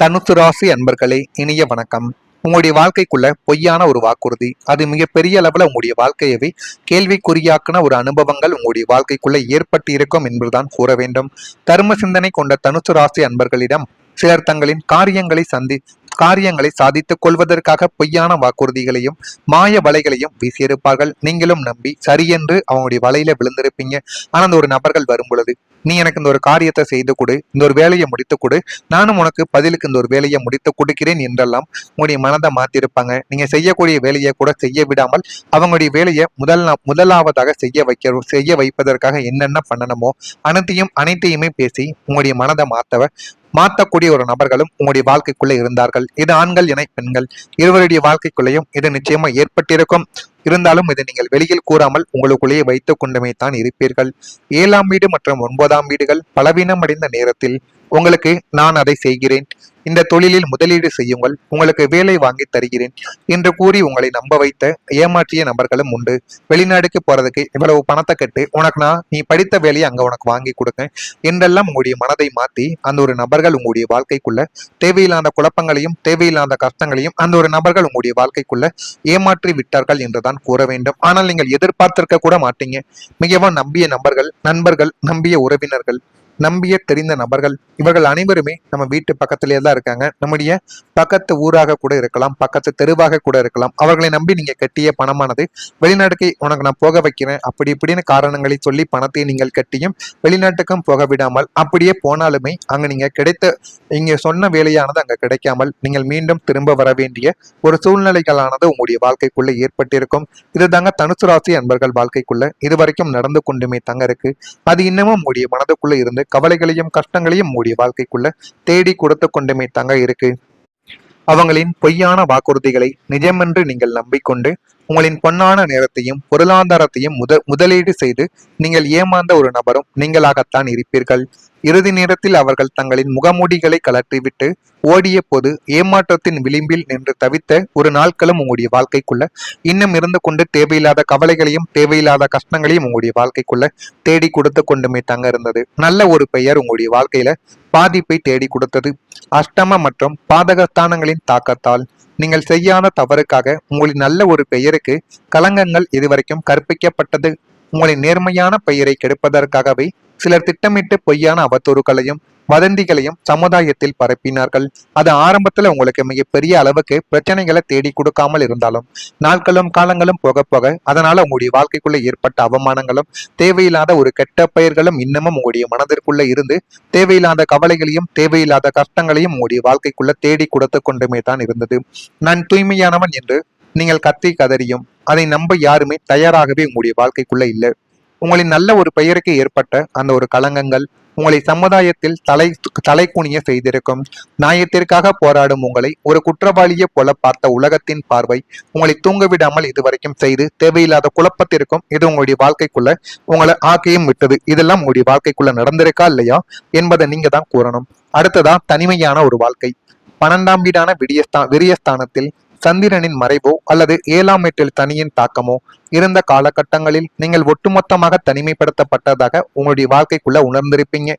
தனுசு ராசி அன்பர்களே, இனிய வணக்கம். உங்களுடைய வாழ்க்கைக்குள்ள பொய்யான ஒரு வாக்குறுதி, அது மிகப்பெரிய அளவுல உங்களுடைய வாழ்க்கையவே கேள்விக்குறியாக்குன ஒரு அனுபவங்கள் உங்களுடைய வாழ்க்கைக்குள்ள ஏற்பட்டு இருக்கும் என்பதுதான் கூற வேண்டும். தர்ம சிந்தனை கொண்ட தனுசு ராசி அன்பர்களிடம் சிலர் தங்களின் காரியங்களை சாதித்துக் கொள்வதற்காக பொய்யான வாக்குறுதிகளையும் மாய வலைகளையும் வீசியிருப்பார்கள். நீங்களும் நம்பி சரியென்று அவங்களுடைய வலையில விழுந்திருப்பீங்க. ஆனா அந்த ஒரு நபர்கள் வரும் பொழுது, நீ எனக்கு இந்த ஒரு காரியத்தை செய்து கொடு, இந்த ஒரு வேலையை முடித்து கொடு, நானும் உனக்கு பதிலுக்கு இந்த ஒரு வேலையை முடித்து கொடுக்கிறேன் என்றெல்லாம் உங்களுடைய மனதை மாத்திருப்பாங்க. நீங்க செய்யக்கூடிய வேலையை கூட செய்ய விடாமல் அவங்களுடைய வேலையை முதலாவதாக செய்ய வைப்பதற்காக என்னென்ன பண்ணணுமோ அனைத்தையுமே பேசி உங்களுடைய மனதை மாற்றக்கூடிய ஒரு நபர்களும் உங்களுடைய வாழ்க்கைக்குள்ள இருந்தார்கள். இது ஆண்கள் என பெண்கள் இருவருடைய வாழ்க்கைக்குள்ளேயும் இது நிச்சயமா ஏற்பட்டிருக்கும். இருந்தாலும் இதை நீங்கள் வெளியில் கூறாமல் உங்களுக்குள்ளேயே வைத்துக் கொண்டுமே தான் இருப்பீர்கள். 7ஆம் வீடு மற்றும் 9ஆம் வீடுகள் பலவீனம் அடைந்த நேரத்தில் உங்களுக்கு நான் அதை செய்கிறேன், இந்த தொழிலில் முதலீடு செய்யுங்கள், உங்களுக்கு வேலை வாங்கி தருகிறேன் என்று கூறி உங்களை நம்ப வைத்த ஏமாற்றிய நபர்களும் உண்டு. வெளிநாடுக்கு போறதுக்கு இவ்வளவு பணத்தை கட்டு, நீ படித்த வேலையை அங்க உனக்கு வாங்கி கொடுக்க என்றெல்லாம் உங்களுடைய மனதை மாற்றி அந்த ஒரு நபர்கள் உங்களுடைய வாழ்க்கைக்குள்ள தேவையில்லாத குழப்பங்களையும் தேவையில்லாத கஷ்டங்களையும் அந்த ஒரு நபர்கள் உங்களுடைய வாழ்க்கைக்குள்ள ஏமாற்றி விட்டார்கள் என்றுதான் கூற வேண்டும். ஆனால் நீங்கள் எதிர்பார்த்திருக்க கூட மாட்டீங்க. மிகவும் நம்பிய நண்பர்கள், நம்பிய உறவினர்கள், நம்பிய தெரிந்த நபர்கள், இவர்கள் அனைவருமே நம்ம வீட்டு பக்கத்திலே தான் இருக்காங்க. நம்முடைய பக்கத்து ஊராக கூட இருக்கலாம், பக்கத்து தெருவாக கூட இருக்கலாம். அவர்களை நம்பி நீங்க கட்டிய பணமானது வெளிநாட்டுக்கு உனக்கு நான் போக வைக்கிறேன் அப்படி இப்படின்னு காரணங்களை சொல்லி பணத்தை நீங்கள் கட்டியும் வெளிநாட்டுக்கும் போக விடாமல், அப்படியே போனாலுமே அங்க இங்க சொன்ன வேலையானது அங்க கிடைக்காமல் நீங்கள் மீண்டும் திரும்ப வர வேண்டிய ஒரு சூழ்நிலைகளானது உங்களுடைய வாழ்க்கைக்குள்ள ஏற்பட்டிருக்கும். இதுதாங்க தனுசு ராசி அன்பர்கள் வாழ்க்கைக்குள்ள இதுவரைக்கும் நடந்து கொண்டுமே தங்க இருக்கு. அது இன்னமும் உங்களுடைய மனதுக்குள்ள இருந்து கவலைகளையும் கஷ்டங்களையும் மூடிய வாழ்க்கைக்குள்ள தேடி கொடுத்து கொண்டுமே தங்க இருக்கு. அவங்களின் பொய்யான வாக்குறுதிகளை நிஜமென்று நீங்கள் நம்பிக்கொண்டு உங்களின் பொன்னான நேரத்தையும் பொருளாதாரத்தையும் முதலீடு செய்து நீங்கள் ஏமாந்த ஒரு நபரும் நீங்களாகத்தான் இருப்பீர்கள். இறுதி நேரத்தில் அவர்கள் தங்களின் முகமூடிகளை கலற்றிவிட்டு ஓடிய போது ஏமாற்றத்தின் விளிம்பில் நின்று தவித்த ஒரு நாட்களும் உங்களுடைய வாழ்க்கைக்குள்ள இன்னும் இருந்து கொண்டு தேவையில்லாத கவலைகளையும் தேவையில்லாத கஷ்டங்களையும் உங்களுடைய வாழ்க்கைக்குள்ள தேடி கொடுத்து கொண்டுமே தங்க இருந்தது. நல்ல ஒரு பெயர் உங்களுடைய வாழ்க்கையில பாதிப்பை தேடி கொடுத்தது. அஷ்டம மற்றும் பாதகஸ்தானங்களின் தாக்கத்தால் நீங்கள் செய்யாத தவறுக்காக உங்களின் நல்ல ஒரு பெயருக்கு களங்கங்கள் இதுவரைக்கும் கற்பிக்கப்பட்டது. உங்களின் நேர்மையான பெயரை கெடுப்பதற்காகவே சிலர் திட்டமிட்டு பொய்யான அவதூறுகளையும் வதந்திகளையும் சமுதாயத்தில் பரப்பினார்கள். அது ஆரம்பத்துல உங்களுக்கு மிகப்பெரிய அளவுக்கு பிரச்சனைகளை தேடி கொடுக்காமல் இருந்தாலும் நாட்களும் காலங்களும் போக போக அதனால உங்களுடைய வாழ்க்கைக்குள்ள ஏற்பட்ட அவமானங்களும் தேவையில்லாத ஒரு கெட்ட பெயர்களும் இன்னமும் உங்களுடைய மனதிற்குள்ள இருந்து தேவையில்லாத கவலைகளையும் தேவையில்லாத கஷ்டங்களையும் உங்களுடைய வாழ்க்கைக்குள்ள தேடி கொடுத்து கொண்டுமே தான் இருந்தது. நான் தூய்மையானவன் என்று நீங்கள் கத்தி கதறியும் அதை நம்ப யாருமே தயாராகவே உங்களுடைய வாழ்க்கைக்குள்ள இல்லை. உங்களின் நல்ல ஒரு பெயருக்கு ஏற்பட்ட அந்த ஒரு களங்கங்கள் உங்களை சமுதாயத்தில் தலை குனிய செய்திருக்கும். நியாயத்திற்காக போராடும் உங்களை ஒரு குற்றவாளியை போல பார்த்த உலகத்தின் பார்வை உங்களை தூங்க விடாமல் இதுவரைக்கும் செய்து தேவையில்லாத குழப்பத்திற்கும் இது உங்களுடைய வாழ்க்கைக்குள்ள உங்களை ஆக்கையும் விட்டது. இதெல்லாம் உங்களுடைய வாழ்க்கைக்குள்ள நடந்திருக்கா இல்லையா என்பதை நீங்க தான் கூறணும். அடுத்ததா தனிமையான ஒரு வாழ்க்கை. 12ஆம் வீடான விரியஸ்தானத்தில் சந்திரனின் மறைவோ அல்லது 7ஆம் வீட்டில் தனியின் தாக்கமோ இருந்த காலகட்டங்களில் நீங்கள் ஒட்டுமொத்தமாக தனிமைப்படுத்தப்பட்டதாக உங்களுடைய வாழ்க்கைக்குள்ள உணர்ந்திருப்பீங்க.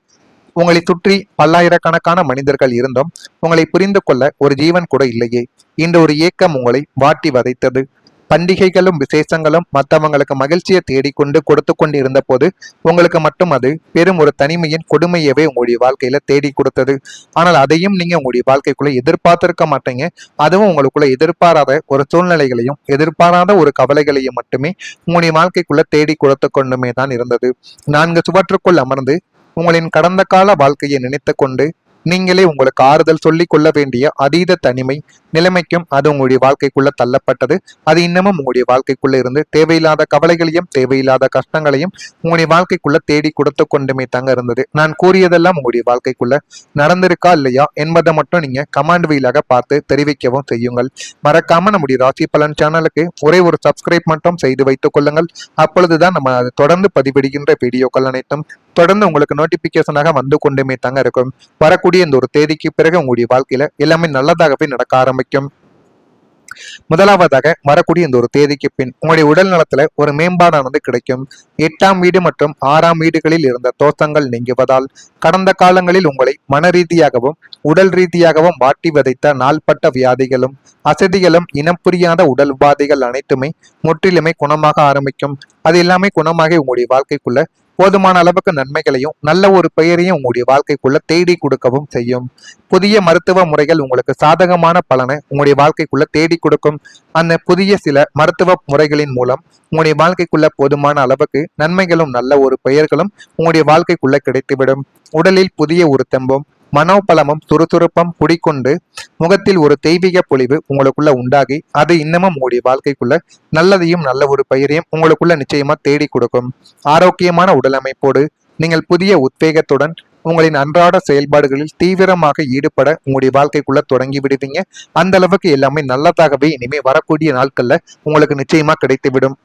உங்களை சுற்றி பல்லாயிரக்கணக்கான மனிதர்கள் இருந்தும் உங்களை புரிந்து கொள்ள ஒரு ஜீவன் கூட இல்லையே. இந்த ஒரு ஏக்கம் உங்களை வாட்டி வதைத்தது. பண்டிகைகளும் விசேஷங்களும் மற்றவங்களுக்கு மகிழ்ச்சியை தேடிக்கொண்டு கொடுத்து கொண்டு இருந்த போது உங்களுக்கு மட்டும் அது பெரும் ஒரு தனிமையின் கொடுமையவே உங்களுடைய வாழ்க்கையில தேடி கொடுத்தது. ஆனால் அதையும் நீங்க உங்களுடைய வாழ்க்கைக்குள்ள எதிர்பார்த்திருக்க மாட்டீங்க. அதுவும் உங்களுக்குள்ள எதிர்பாராத ஒரு சூழ்நிலைகளையும் எதிர்பாராத ஒரு கவலைகளையும் மட்டுமே உங்களுடைய வாழ்க்கைக்குள்ள தேடி கொடுத்து கொண்டுமே தான் இருந்தது. 4 சுவற்றுக்குள் அமர்ந்து உங்களின் கடந்த கால வாழ்க்கையை நினைத்து கொண்டு நீங்களே உங்களுக்கு ஆறுதல் சொல்லிக் கொள்ள வேண்டிய அதீத தனிமை நிலைமைக்கும் அது உங்களுடைய வாழ்க்கைக்குள்ள தள்ளப்பட்டது. அது இன்னமும் உங்களுடைய வாழ்க்கைக்குள்ள இருந்து தேவையில்லாத கவலைகளையும் தேவையில்லாத கஷ்டங்களையும் உங்களுடைய வாழ்க்கைக்குள்ள தேடி கொடுத்து கொண்டுமே தங்க இருந்தது. நான் கூறியதெல்லாம் உங்களுடைய வாழ்க்கைக்குள்ள நடந்திருக்கா இல்லையா என்பதை மட்டும் நீங்க கமாண்ட் வீலாக பார்த்து தெரிவிக்கவும் செய்யுங்கள். மறக்காம நம்முடைய ராசி பலன் சேனலுக்கு ஒரே ஒரு சப்ஸ்கிரைப் மட்டும் செய்து வைத்துக் கொள்ளுங்கள். அப்பொழுதுதான் நம்ம தொடர்ந்து பதிவிடுகின்ற வீடியோக்கள் அனைத்தும் தொடர்ந்து உங்களுக்கு நோட்டிபிகேஷனாக வந்து கொண்டுமே தங்க இருக்கும். வரக்கூடிய இந்த ஒரு தேதிக்கு பிறகு உங்களுடைய வாழ்க்கையில எல்லாமே நல்லதாகவே நடக்க ஆரம்பிக்கும். முதலாவதாக வரக்கூடிய இந்த ஒரு தேதிக்கு பின் உங்களுடைய உடல் நலத்துல ஒரு மேம்பாடானது கிடைக்கும். 8ஆம் வீடு மற்றும் 6ஆம் வீடுகளில் இருந்த தோஷங்கள் நீங்குவதால் கடந்த காலங்களில் உங்களை மன ரீதியாகவும் உடல் ரீதியாகவும் வாட்டி விதைத்த நாள்பட்ட வியாதிகளும் அசதிகளும் இனம் புரியாத உடல் உபாதைகள் அனைத்துமே முற்றிலுமே குணமாக ஆரம்பிக்கும். அது எல்லாமே குணமாக உங்களுடைய வாழ்க்கைக்குள்ள போதுமான அளவுக்கு நன்மைகளையும் நல்ல ஒரு பெயரையும் உங்களுடைய வாழ்க்கைக்குள்ள தேடி கொடுக்கவும் செய்யும். புதிய மருத்துவ முறைகள் உங்களுக்கு சாதகமான பலனை உங்களுடைய வாழ்க்கைக்குள்ள தேடி கொடுக்கும். அந்த புதிய சில மருத்துவ முறைகளின் மூலம் உங்களுடைய வாழ்க்கைக்குள்ள போதுமான அளவுக்கு நன்மைகளும் நல்ல ஒரு பெயர்களும் உங்களுடைய வாழ்க்கைக்குள்ள கிடைத்துவிடும். உடலில் புதிய ஒரு தெம்பும் மனோபலமும் சுறுசுறுப்பம் குடிக்கொண்டு முகத்தில் ஒரு தெய்வீக பொலிவு உங்களுக்குள்ள உண்டாகி அது இன்னமும் உங்களுடைய வாழ்க்கைக்குள்ள நல்லதையும் நல்ல ஒரு பெயரையும் உங்களுக்குள்ள நிச்சயமா தேடி கொடுக்கும். ஆரோக்கியமான உடல் அமைப்போடு நீங்கள் புதிய உத்வேகத்துடன் உங்களின் அன்றாட செயல்பாடுகளில் தீவிரமாக ஈடுபட உங்களுடைய வாழ்க்கைக்குள்ள தொடங்கி விடுவீங்க. அந்த அளவுக்கு எல்லாமே நல்லதாகவே இனிமே வரக்கூடிய நாட்கள்ல உங்களுக்கு நிச்சயமா கிடைத்துவிடும்.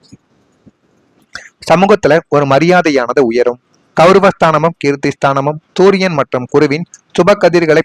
சமூகத்துல ஒரு மரியாதையானது உயரும். கௌரவஸ்தானமும் கீர்த்திஸ்தானமும் சூரியன் மற்றும் குருவின் சுப கதிர்களை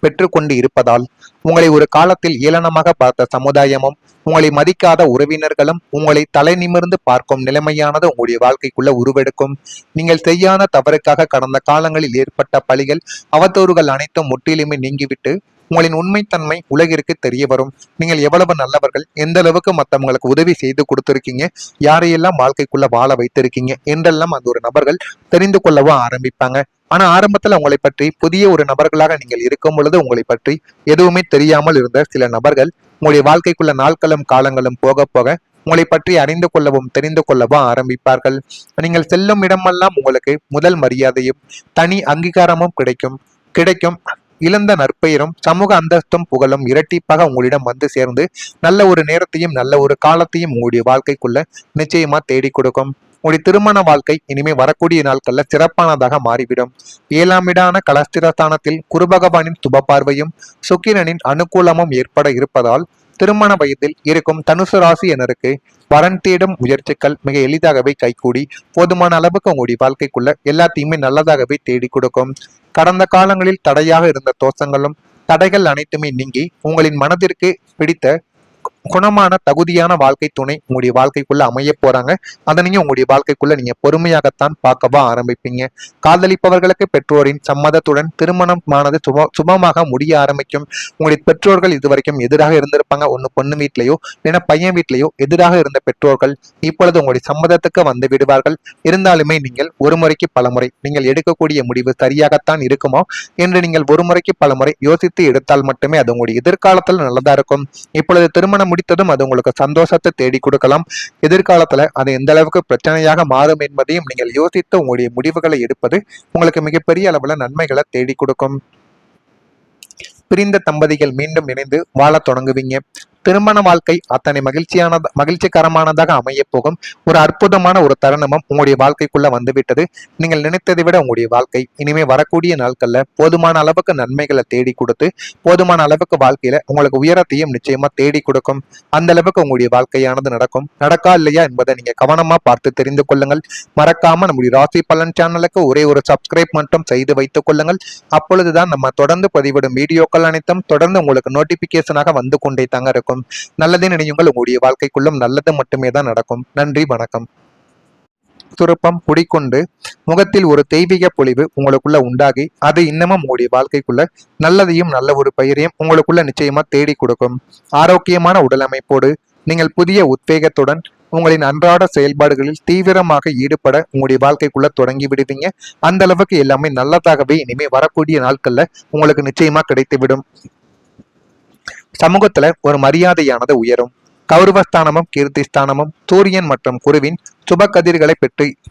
பெற்றுக்கொண்டு இருப்பதால் உங்களை ஒரு காலத்தில் ஏளனமாக பார்த்த சமுதாயமும் உங்களை மதிக்காத உறவினர்களும் உங்களை தலை நிமிர்ந்து பார்க்கும் நிலைமையானது உங்களுடைய வாழ்க்கைக்குள்ள உருவெடுக்கும். நீங்கள் செய்யாத தவறுக்காக கடந்த காலங்களில் ஏற்பட்ட பழிகள் அவதூறுகள் அனைத்தும் முற்றிலுமே நீங்கிவிட்டு உங்களின் உண்மைத்தன்மை உலகிற்கு தெரிய வரும். நீங்கள் எவ்வளவு நல்லவர்கள், எந்த அளவுக்கு மற்றவங்களுக்கு உதவி செய்து கொடுத்திருக்கீங்க, யாரையெல்லாம் வாழ்க்கைக்குள்ள வாழ வைத்திருக்கீங்க என்றெல்லாம் அந்த ஒரு நபர்கள் தெரிந்து கொள்ளவும் ஆரம்பிப்பாங்க. ஆனா ஆரம்பத்துல உங்களை பற்றி புதிய ஒரு நபர்களாக நீங்கள் இருக்கும் பொழுது உங்களை பற்றி எதுவுமே தெரியாமல் இருந்த சில நபர்கள் உங்களுடைய வாழ்க்கைக்குள்ள நாட்களும் காலங்களும் போக போக உங்களை பற்றி அறிந்து கொள்ளவும் தெரிந்து கொள்ளவும் ஆரம்பிப்பார்கள். நீங்கள் செல்லும் இடமெல்லாம் உங்களுக்கு முதல் மரியாதையும் தனி அங்கீகாரமும் கிடைக்கும். இழந்த நற்பெயரும் சமூக அந்தஸ்தும் புகழும் இரட்டிப்பாக உங்களிடம் வந்து சேர்ந்து நல்ல ஒரு நேரத்தையும் நல்ல ஒரு காலத்தையும் உங்களுடைய வாழ்க்கைக்குள்ள நிச்சயமா தேடி கொடுக்கும். உங்களுடைய திருமண வாழ்க்கை இனிமே வரக்கூடிய நாட்கள்ல சிறப்பானதாக மாறிவிடும். 7ஆம் இடான கலஸ்திரஸ்தானத்தில் குரு பகவானின் சுப பார்வையும் சுக்கிரனின் அனுகூலமும் ஏற்பட இருப்பதால் திருமண வயதில் இருக்கும் தனுசு ராசியினருக்கு வரன் தேடும் முயற்சிகள் மிக எளிதாகவே கைகூடி போதுமான அளவுக்கு உங்களுடைய வாழ்க்கைக்குள்ள எல்லாத்தையுமே நல்லதாகவே தேடி கொடுக்கும். கடந்த காலங்களில் தடையாக இருந்த தோஷங்களும் தடைகள் அனைத்துமே நீங்கி உங்களின் மனதிற்கு பிடித்த குணமான தகுதியான வாழ்க்கை துணை உங்களுடைய வாழ்க்கைக்குள்ள அமைய போறாங்க. அதனையும் உங்களுடைய வாழ்க்கைக்குள்ள நீங்க பொறுமையாகத்தான் பார்க்கவா ஆரம்பிப்பீங்க. காதலிப்பவர்களுக்கு பெற்றோரின் சம்மதத்துடன் திருமணமானது சுபமாக முடிய ஆரம்பிக்கும். உங்களுடைய பெற்றோர்கள் இதுவரைக்கும் எதிராக இருந்திருப்பாங்க. ஒண்ணு பொண்ணு வீட்லயோ இல்லைன்னா பையன் வீட்லயோ எதிராக இருந்த பெற்றோர்கள் இப்பொழுது உங்களுடைய சம்மதத்துக்கு வந்து விடுவார்கள். இருந்தாலுமே நீங்கள் ஒரு முறைக்கு பலமுறை நீங்கள் எடுக்கக்கூடிய முடிவு சரியாகத்தான் இருக்குமோ என்று நீங்கள் ஒரு முறைக்கு பலமுறை யோசித்து எடுத்தால் மட்டுமே அது உங்களுடைய எதிர்காலத்தில் நல்லதா இருக்கும். இப்பொழுது திருமணம் முடித்ததும் அது உங்களுக்கு சந்தோஷத்தை தேடி கொடுக்கலாம். எதிர்காலத்துல அது எந்த அளவுக்கு பிரச்சனையாக மாறும் என்பதையும் நீங்கள் யோசித்து உங்களுடைய முடிவுகளை எடுப்பது உங்களுக்கு மிகப்பெரிய அளவுல நன்மைகளை தேடி கொடுக்கும். பிரிந்த தம்பதிகள் மீண்டும் இணைந்து வாழ தொடங்குவீங்க. திருமண வாழ்க்கை அத்தனை மகிழ்ச்சிகரமானதாக அமைய போகும் ஒரு அற்புதமான ஒரு தருணமும் உங்களுடைய வாழ்க்கைக்குள்ள வந்துவிட்டது. நீங்கள் நினைத்ததை விட உங்களுடைய வாழ்க்கை இனிமே வரக்கூடிய நாட்கள்ல போதுமான அளவுக்கு நன்மைகளை தேடி கொடுத்து போதுமான அளவுக்கு வாழ்க்கையில உங்களுக்கு உயரத்தையும் நிச்சயமா தேடி கொடுக்கும். அந்த அளவுக்கு உங்களுடைய வாழ்க்கையானது நடக்கா இல்லையா என்பதை நீங்க கவனமா பார்த்து தெரிந்து கொள்ளுங்கள். மறக்காம நம்முடைய ராசி பலன் சேனலுக்கு ஒரே ஒரு சப்ஸ்கிரைப் மட்டும் செய்து வைத்துக் கொள்ளுங்கள். அப்பொழுதுதான் நம்ம தொடர்ந்து பதிவிடும் வீடியோக்கள் அனைத்தும் தொடர்ந்து உங்களுக்கு நோட்டிபிகேஷனாக வந்து கொண்டே தாங்க இருக்கும். நல்லதே நினையுங்கள், உங்களுடைய வாழ்க்கைக்குள்ளும் நல்லது மட்டுமே தான் நடக்கும். நன்றி, வணக்கம். சுருப்பம் குடிக்கொண்டு முகத்தில் ஒரு தெய்வீக பொலிவு உங்களுக்குள்ள உண்டாகி அது இன்னமும் உங்களுடைய வாழ்க்கைக்குள்ள நல்லதையும் நல்ல ஒரு பெயரையும் உங்களுக்குள்ள நிச்சயமா தேடி கொடுக்கும். ஆரோக்கியமான உடல் அமைப்போடு நீங்கள் புதிய உத்வேகத்துடன் உங்களின் அன்றாட செயல்பாடுகளில் தீவிரமாக ஈடுபட உங்களுடைய வாழ்க்கைக்குள்ள தொடங்கி விடுவீங்க. அந்த அளவுக்கு எல்லாமே நல்லதாகவே இனிமே வரக்கூடிய நாட்கள்ல உங்களுக்கு நிச்சயமா கிடைத்துவிடும். சமூகத்துல ஒரு மரியாதையானது உயரும். கௌரவஸ்தானமும் கீர்த்திஸ்தானமும் சூரியன் மற்றும் குருவின் சுப கதிர்களை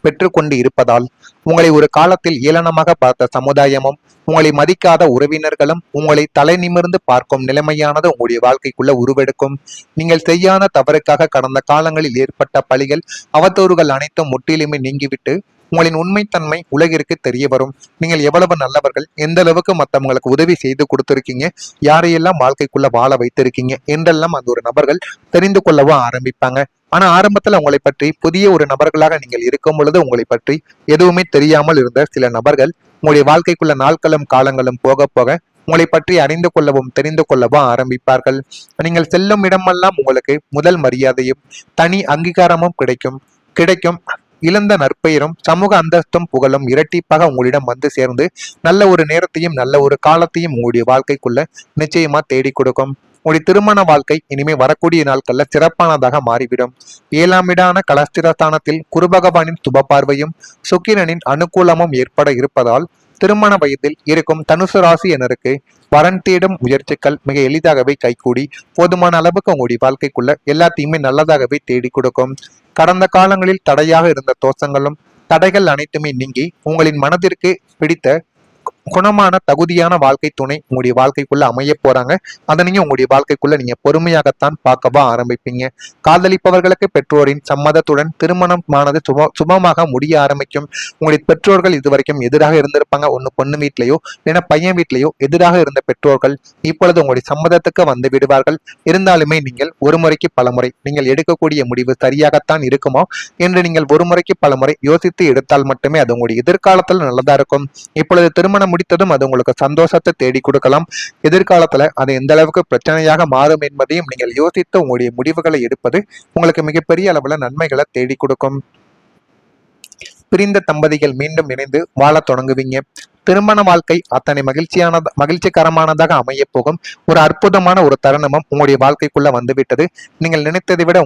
பெற்றுக்கொண்டு இருப்பதால் உங்களை ஒரு காலத்தில் ஏளனமாக பார்த்த சமுதாயமும் உங்களை மதிக்காத உறவினர்களும் உங்களை தலை நிமிர்ந்து பார்க்கும் நிலைமையானது உங்களுடைய வாழ்க்கைக்குள்ள உருவெடுக்கும். நீங்கள் செய்யாத தவறுக்காக கடந்த காலங்களில் ஏற்பட்ட பழிகள் அவதூறுகள் அனைத்தும் முற்றிலுமே நீங்கிவிட்டு உங்களின் உண்மைத்தன்மை உலகிற்கு தெரிய வரும். நீங்கள் எவ்வளவு நல்லவர்கள், எந்த அளவுக்கு மற்றவங்களுக்கு உதவி செய்து கொடுத்திருக்கீங்க, யாரையெல்லாம் வாழ்க்கைக்குள்ள வாழ வைத்திருக்கீங்க என்றெல்லாம் அந்த ஒரு நபர்கள் தெரிந்து கொள்ளவும் ஆரம்பிப்பாங்க. ஆனா ஆரம்பத்துல உங்களை பற்றி புதிய ஒரு நபர்களாக நீங்கள் இருக்கும் பொழுது உங்களை பற்றி எதுவுமே தெரியாமல் இருந்த சில நபர்கள் உங்களுடைய வாழ்க்கைக்குள்ள நாட்களும் காலங்களும் போக போக உங்களை பற்றி அறிந்து கொள்ளவும் தெரிந்து கொள்ளவும் ஆரம்பிப்பார்கள். நீங்கள் செல்லும் இடமெல்லாம் உங்களுக்கு முதல் மரியாதையும் தனி அங்கீகாரமும் கிடைக்கும் கிடைக்கும் இழந்த நற்பெயரும் சமூக அந்தஸ்தும் புகழும் இரட்டிப்பாக உங்களிடம் வந்து சேர்ந்து நல்ல ஒரு நேரத்தையும் நல்ல ஒரு காலத்தையும் உங்களுடைய வாழ்க்கைக்குள்ள நிச்சயமா தேடி கொடுக்கும். உங்களுடைய திருமண வாழ்க்கை இனிமே வரக்கூடிய நாட்கள்ல சிறப்பானதாக மாறிவிடும். 7ஆம் இடான கலஸ்திரஸ்தானத்தில் குரு பகவானின் சுப பார்வையும் சுக்கிரனின் அனுகூலமும் ஏற்பட இருப்பதால் திருமண வயதில் இருக்கும் தனுசு ராசியினருக்கு வரன் தேடும் முயற்சிகள் மிக எளிதாகவே கைகூடி போதுமான அளவுக்கு உங்களுடைய வாழ்க்கைக்குள்ள எல்லாத்தையுமே நல்லதாகவே தேடி கொடுக்கும். கடந்த காலங்களில் தடையாக இருந்த தோஷங்களும் தடைகள் அனைத்துமே நீங்கி உங்களின் மனதிற்கு பிடித்த குணமான தகுதியான வாழ்க்கை துணை உங்களுடைய வாழ்க்கைக்குள்ள அமைய போறாங்க. அதை நீங்க உங்களுடைய வாழ்க்கைக்குள்ள நீங்க பொறுமையாகத்தான் பார்க்கவா ஆரம்பிப்பீங்க. காதலிப்பவர்களுக்கு பெற்றோரின் சம்மதத்துடன் திருமணமானது சுபமாக முடிய ஆரம்பிக்கும். உங்களுடைய பெற்றோர்கள் இதுவரைக்கும் எதிராக இருந்திருப்பாங்க. ஒண்ணு பொண்ணு வீட்லயோ இல்லைன்னா பையன் வீட்லயோ எதிராக இருந்த பெற்றோர்கள் இப்பொழுது உங்களுடைய சம்மதத்துக்கு வந்து விடுவார்கள். இருந்தாலுமே நீங்கள் ஒரு முறைக்கு பலமுறை நீங்கள் எடுக்கக்கூடிய முடிவு சரியாகத்தான் இருக்குமோ என்று நீங்கள் ஒரு முறைக்கு பலமுறை யோசித்து எடுத்தால் மட்டுமே அது உங்களுடைய எதிர்காலத்தில் நல்லதா இருக்கும். இப்பொழுது திருமணம் முடித்ததும் அது உங்களுக்கு சந்தோஷத்தை தேடி கொடுக்கலாம். எதிர்காலத்துல அது எந்த அளவுக்கு பிரச்சனையாக மாறும் என்பதையும் நீங்கள் யோசித்து உங்களுடைய முடிவுகளை எடுப்பது உங்களுக்கு மிகப்பெரிய அளவுல நன்மைகளை தேடி கொடுக்கும். பிரிந்த தம்பதிகள் மீண்டும் இணைந்து வாழ தொடங்குவீங்க. திருமண வாழ்க்கை அத்தனை மகிழ்ச்சிகரமானதாக அமைய போகும் ஒரு அற்புதமான ஒரு தருணமும் உங்களுடைய வாழ்க்கைக்குள்ள வந்துவிட்டது. நீங்கள் நினைத்ததை விட